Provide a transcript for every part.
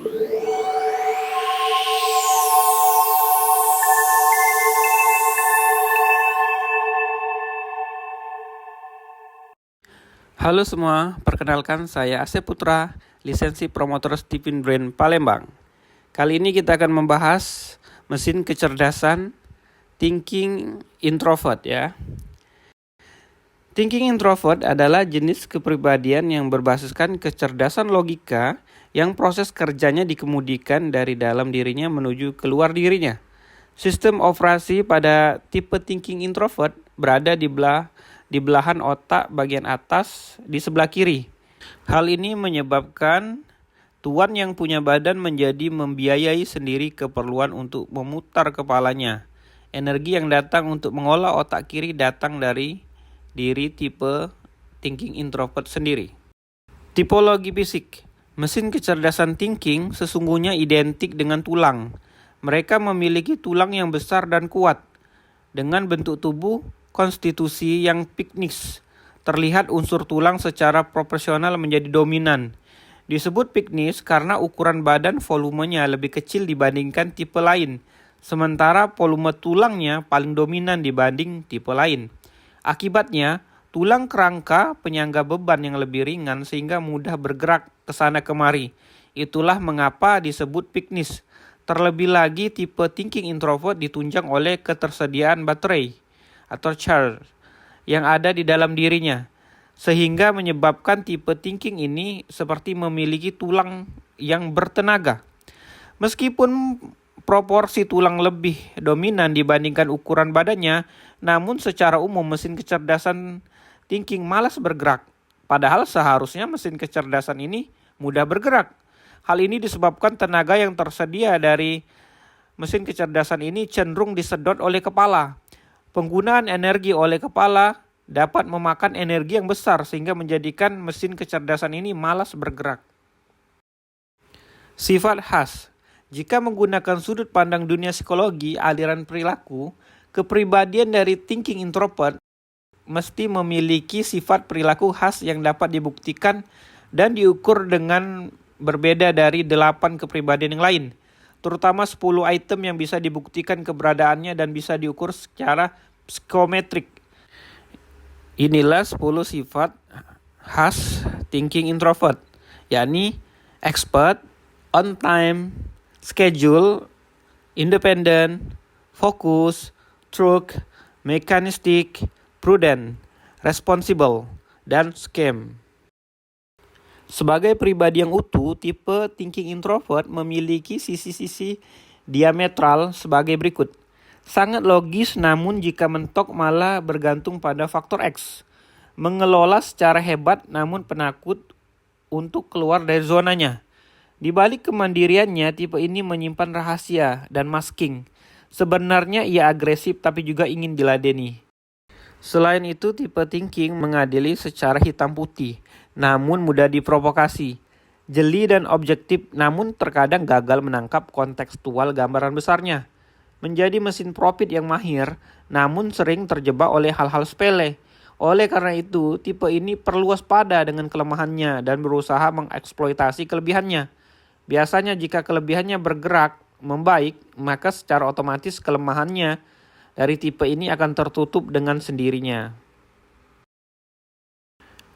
Halo semua, perkenalkan saya Asep Putra, lisensi promotor Stephen Brain Palembang. Kali ini kita akan membahas mesin kecerdasan Thinking Introvert ya. Thinking Introvert adalah jenis kepribadian yang berbasiskan kecerdasan logika yang proses kerjanya dikemudikan dari dalam dirinya menuju keluar dirinya. Sistem operasi pada tipe Thinking Introvert berada di belahan otak bagian atas di sebelah kiri. Hal ini menyebabkan tuan yang punya badan menjadi membiayai sendiri keperluan untuk memutar kepalanya. Energi yang datang untuk mengolah otak kiri datang dari diri tipe Thinking Introvert sendiri. Tipologi fisik. Mesin kecerdasan thinking sesungguhnya identik dengan tulang. Mereka memiliki tulang yang besar dan kuat. Dengan bentuk tubuh konstitusi yang piknis, terlihat unsur tulang secara proporsional menjadi dominan. Disebut piknis karena ukuran badan volumenya lebih kecil dibandingkan tipe lain, sementara volume tulangnya paling dominan dibanding tipe lain. Akibatnya, tulang kerangka penyangga beban yang lebih ringan sehingga mudah bergerak ke sana kemari. Itulah mengapa disebut piknis. Terlebih lagi tipe Thinking Introvert ditunjang oleh ketersediaan baterai atau charge yang ada di dalam dirinya, sehingga menyebabkan tipe thinking ini seperti memiliki tulang yang bertenaga. Meskipun proporsi tulang lebih dominan dibandingkan ukuran badannya, namun secara umum mesin kecerdasan thinking malas bergerak. Padahal seharusnya mesin kecerdasan ini mudah bergerak. Hal ini disebabkan tenaga yang tersedia dari mesin kecerdasan ini cenderung disedot oleh kepala. Penggunaan energi oleh kepala dapat memakan energi yang besar sehingga menjadikan mesin kecerdasan ini malas bergerak. Sifat khas. Jika menggunakan sudut pandang dunia psikologi, aliran perilaku, kepribadian dari Thinking Introvert mesti memiliki sifat perilaku khas yang dapat dibuktikan dan diukur dengan berbeda dari 8 kepribadian yang lain. Terutama 10 item yang bisa dibuktikan keberadaannya dan bisa diukur secara psikometrik. Inilah 10 sifat khas Thinking Introvert, yakni expert, on time, schedule, independent, fokus, truth, mechanistic, prudent, responsible, dan scam. Sebagai pribadi yang utuh, tipe Thinking Introvert memiliki sisi-sisi diametral sebagai berikut. Sangat logis, namun jika mentok malah bergantung pada faktor X. Mengelola secara hebat namun penakut untuk keluar dari zonanya. Di balik kemandiriannya, tipe ini menyimpan rahasia dan masking. Sebenarnya ia agresif tapi juga ingin diladeni. Selain itu, tipe thinking mengadili secara hitam putih, namun mudah diprovokasi. Jeli dan objektif, namun terkadang gagal menangkap kontekstual gambaran besarnya. Menjadi mesin profit yang mahir, namun sering terjebak oleh hal-hal sepele. Oleh karena itu, tipe ini perlu waspada dengan kelemahannya dan berusaha mengeksploitasi kelebihannya. Biasanya jika kelebihannya bergerak membaik, maka secara otomatis kelemahannya dari tipe ini akan tertutup dengan sendirinya.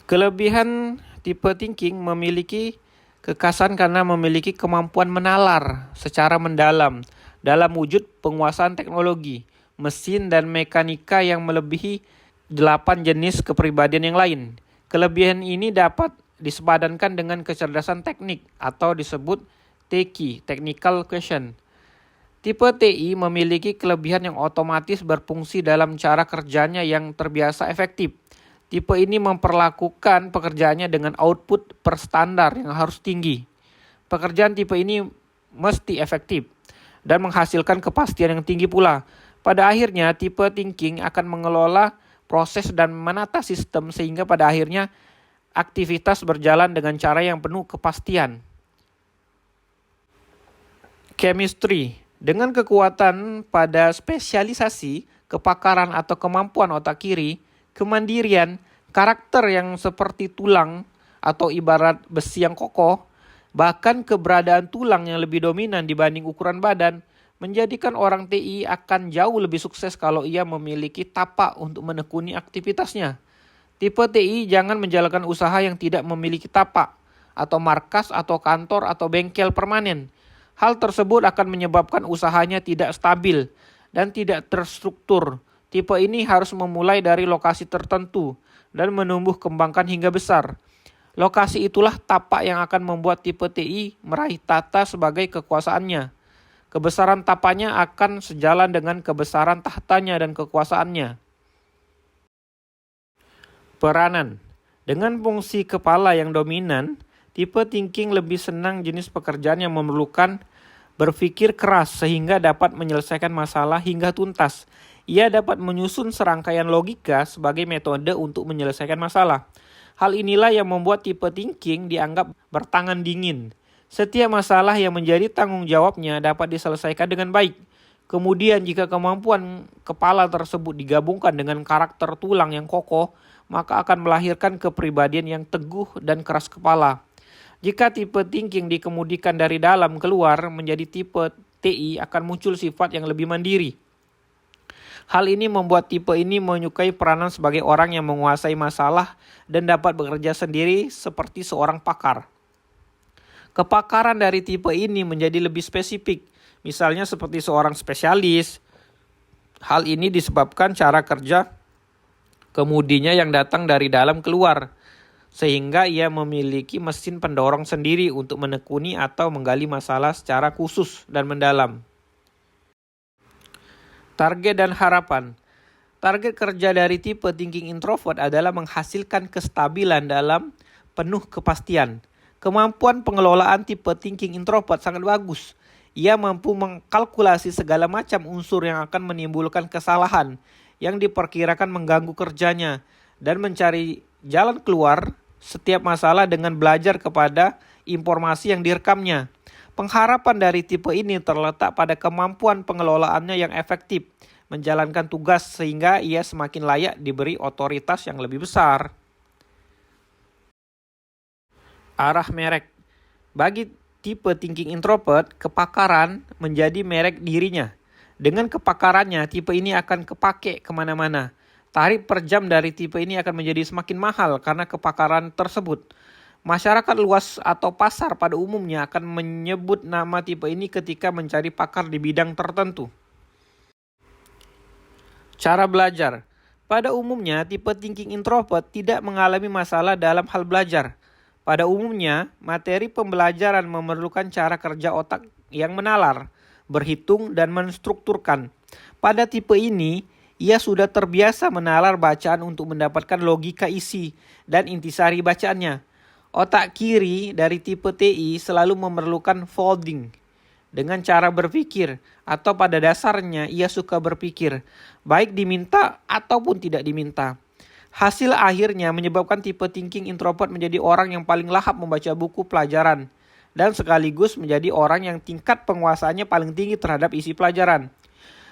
Kelebihan tipe thinking memiliki kekhasan karena memiliki kemampuan menalar secara mendalam dalam wujud penguasaan teknologi, mesin dan mekanika yang melebihi 8 jenis kepribadian yang lain. Kelebihan ini dapat disepadankan dengan kecerdasan teknik atau disebut TQ, Technical Quotient. Tipe TI memiliki kelebihan yang otomatis berfungsi dalam cara kerjanya yang terbiasa efektif. Tipe ini memperlakukan pekerjaannya dengan output per standar yang harus tinggi. Pekerjaan tipe ini mesti efektif dan menghasilkan kepastian yang tinggi pula. Pada akhirnya, tipe thinking akan mengelola proses dan menata sistem sehingga pada akhirnya aktivitas berjalan dengan cara yang penuh kepastian. Chemistry. Dengan kekuatan pada spesialisasi, kepakaran atau kemampuan otak kiri, kemandirian, karakter yang seperti tulang atau ibarat besi yang kokoh, Bahkan keberadaan tulang yang lebih dominan dibanding ukuran badan menjadikan orang TI akan jauh lebih sukses kalau ia memiliki tapak untuk menekuni aktivitasnya. Tipe TI jangan menjalankan usaha yang tidak memiliki tapak, atau markas, atau kantor, atau bengkel permanen. Hal tersebut akan menyebabkan usahanya tidak stabil dan tidak terstruktur. Tipe ini harus memulai dari lokasi tertentu dan menumbuh kembangkan hingga besar. Lokasi itulah tapak yang akan membuat tipe TI meraih tata sebagai kekuasaannya. Kebesaran tapanya akan sejalan dengan kebesaran tahtanya dan kekuasaannya. Peranan. Dengan fungsi kepala yang dominan, tipe thinking lebih senang jenis pekerjaan yang memerlukan berpikir keras sehingga dapat menyelesaikan masalah hingga tuntas. Ia dapat menyusun serangkaian logika sebagai metode untuk menyelesaikan masalah. Hal inilah yang membuat tipe thinking dianggap bertangan dingin. Setiap masalah yang menjadi tanggung jawabnya dapat diselesaikan dengan baik. Kemudian jika kemampuan kepala tersebut digabungkan dengan karakter tulang yang kokoh, maka akan melahirkan kepribadian yang teguh dan keras kepala. Jika tipe thinking dikemudikan dari dalam keluar menjadi tipe TI akan muncul sifat yang lebih mandiri. Hal ini membuat tipe ini menyukai peranan sebagai orang yang menguasai masalah dan dapat bekerja sendiri seperti seorang pakar. Kepakaran dari tipe ini menjadi lebih spesifik, misalnya seperti seorang spesialis. Hal ini disebabkan cara kerja kemudinya yang datang dari dalam keluar, sehingga ia memiliki mesin pendorong sendiri untuk menekuni atau menggali masalah secara khusus dan mendalam. Target dan harapan. Target kerja dari tipe thinking introvert adalah menghasilkan kestabilan dalam penuh kepastian. Kemampuan pengelolaan tipe thinking introvert sangat bagus. Ia mampu mengkalkulasi segala macam unsur yang akan menimbulkan kesalahan yang diperkirakan mengganggu kerjanya dan mencari jalan keluar setiap masalah dengan belajar kepada informasi yang direkamnya. Pengharapan dari tipe ini terletak pada kemampuan pengelolaannya yang efektif, menjalankan tugas sehingga ia semakin layak diberi otoritas yang lebih besar. Arah merek. Bagi tipe thinking introvert, kepakaran menjadi merek dirinya. Dengan kepakarannya, tipe ini akan kepake kemana-mana. Tarif per jam dari tipe ini akan menjadi semakin mahal karena kepakaran tersebut. Masyarakat luas atau pasar pada umumnya akan menyebut nama tipe ini ketika mencari pakar di bidang tertentu. Cara belajar. Pada umumnya, tipe thinking introvert tidak mengalami masalah dalam hal belajar. Pada umumnya, materi pembelajaran memerlukan cara kerja otak yang menalar, berhitung, dan menstrukturkan. Pada tipe ini, ia sudah terbiasa menalar bacaan untuk mendapatkan logika isi dan intisari bacaannya. Otak kiri dari tipe TI selalu memerlukan folding dengan cara berpikir, atau pada dasarnya ia suka berpikir, baik diminta ataupun tidak diminta. Hasil akhirnya menyebabkan tipe thinking introvert menjadi orang yang paling lahap membaca buku pelajaran dan sekaligus menjadi orang yang tingkat penguasaannya paling tinggi terhadap isi pelajaran.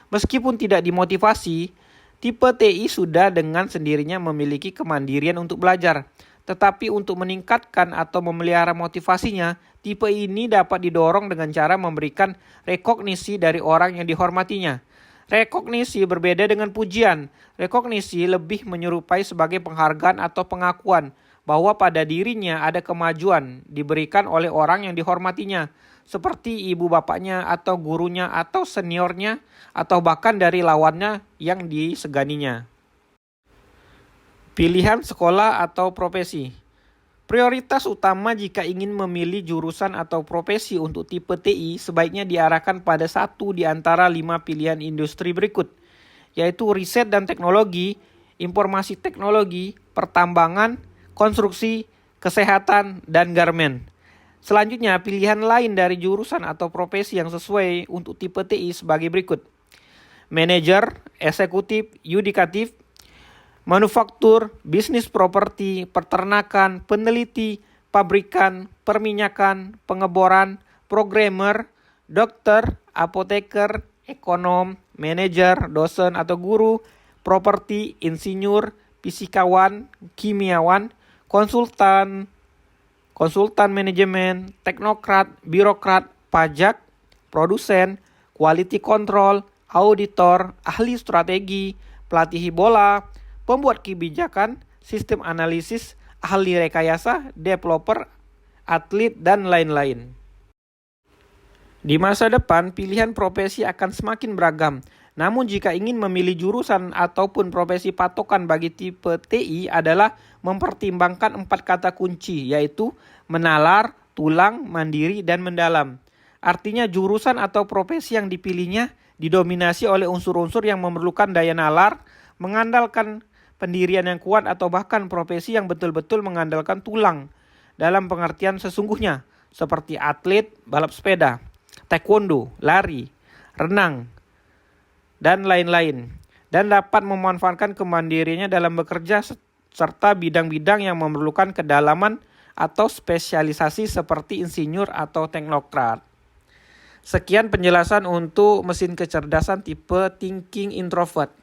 Meskipun tidak dimotivasi, tipe TI sudah dengan sendirinya memiliki kemandirian untuk belajar. Tetapi untuk meningkatkan atau memelihara motivasinya, tipe ini dapat didorong dengan cara memberikan rekognisi dari orang yang dihormatinya. Rekognisi berbeda dengan pujian. Rekognisi lebih menyerupai sebagai penghargaan atau pengakuan bahwa pada dirinya ada kemajuan diberikan oleh orang yang dihormatinya, seperti ibu bapaknya atau gurunya atau seniornya atau bahkan dari lawannya yang diseganinya. Pilihan sekolah atau profesi. Prioritas utama jika ingin memilih jurusan atau profesi untuk tipe TI sebaiknya diarahkan pada satu di antara 5 pilihan industri berikut, yaitu riset dan teknologi, informasi teknologi, pertambangan, konstruksi, kesehatan, dan garmen. Selanjutnya, pilihan lain dari jurusan atau profesi yang sesuai untuk tipe TI sebagai berikut. Manajer, eksekutif, yudikatif, manufaktur, bisnis properti, peternakan, peneliti, pabrikan, perminyakan, pengeboran, programmer, dokter, apoteker, ekonom, manajer, dosen atau guru, properti, insinyur, fisikawan, kimiawan, konsultan, konsultan manajemen, teknokrat, birokrat, pajak, produsen, quality control, auditor, ahli strategi, pelatih bola, pembuat kebijakan, sistem analisis, ahli rekayasa, developer, atlet, dan lain-lain. Di masa depan, pilihan profesi akan semakin beragam. Namun jika ingin memilih jurusan ataupun profesi patokan bagi tipe TI adalah mempertimbangkan 4 kata kunci, yaitu menalar, tulang, mandiri, dan mendalam. Artinya jurusan atau profesi yang dipilihnya didominasi oleh unsur-unsur yang memerlukan daya nalar, mengandalkan pendirian yang kuat atau bahkan profesi yang betul-betul mengandalkan tulang dalam pengertian sesungguhnya, seperti atlet, balap sepeda, taekwondo, lari, renang, dan lain-lain, dan dapat memanfaatkan kemandiriannya dalam bekerja serta bidang-bidang yang memerlukan kedalaman atau spesialisasi seperti insinyur atau teknokrat. Sekian penjelasan untuk mesin kecerdasan tipe thinking introvert.